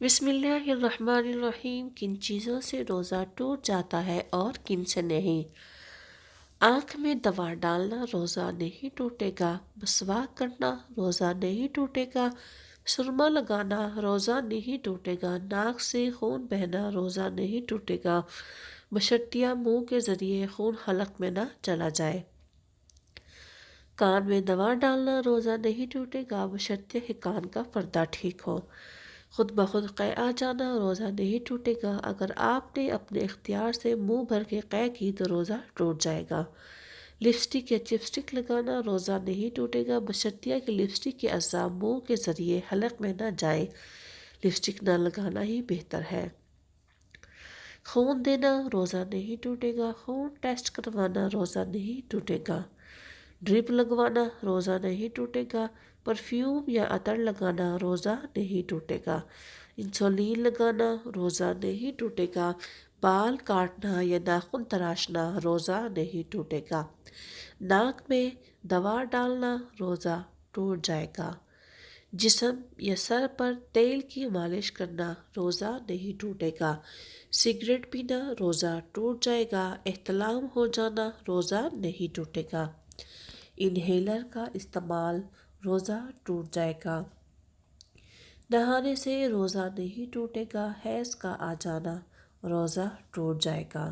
بسم اللہ الرحمن الرحیم۔ کن چیزوں سے روزہ ٹوٹ جاتا ہے اور کن سے نہیں؟ آنکھ میں دوا ڈالنا روزہ نہیں ٹوٹے گا، مسواک کرنا روزہ نہیں ٹوٹے گا، سرما لگانا روزہ نہیں ٹوٹے گا، ناک سے خون بہنا روزہ نہیں ٹوٹے گا، بشرطیہ منہ کے ذریعے خون حلق میں نہ چلا جائے۔ کان میں دوا ڈالنا روزہ نہیں ٹوٹے گا، بشرطیہ کہ کان کا پردہ ٹھیک ہو۔ خود بخود قے آ جانا روزہ نہیں ٹوٹے گا، اگر آپ نے اپنے اختیار سے منہ بھر کے قے کی تو روزہ ٹوٹ جائے گا۔ لپسٹک یا چپسٹک لگانا روزہ نہیں ٹوٹے گا، بشرطیہ کہ لپسٹک کے اعضاء منہ کے ذریعے حلق میں نہ جائے، لپسٹک نہ لگانا ہی بہتر ہے۔ خون دینا روزہ نہیں ٹوٹے گا، خون ٹیسٹ کروانا روزہ نہیں ٹوٹے گا۔ ڈرپ لگوانا روزہ نہیں ٹوٹے گا، پرفیوم یا عطر لگانا روزہ نہیں ٹوٹے گا، انسولین لگانا روزہ نہیں ٹوٹے گا، بال کاٹنا یا ناخن تراشنا روزہ نہیں ٹوٹے گا، ناک میں دوا ڈالنا روزہ ٹوٹ جائے گا، جسم یا سر پر تیل کی مالش کرنا روزہ نہیں ٹوٹے گا، سگریٹ پینا روزہ ٹوٹ جائے گا، احتلام ہو جانا روزہ نہیں ٹوٹے گا، انہیلر کا استعمال روزہ ٹوٹ جائے گا، نہانے سے روزہ نہیں ٹوٹے گا، حیض کا آ جانا روزہ ٹوٹ جائے گا۔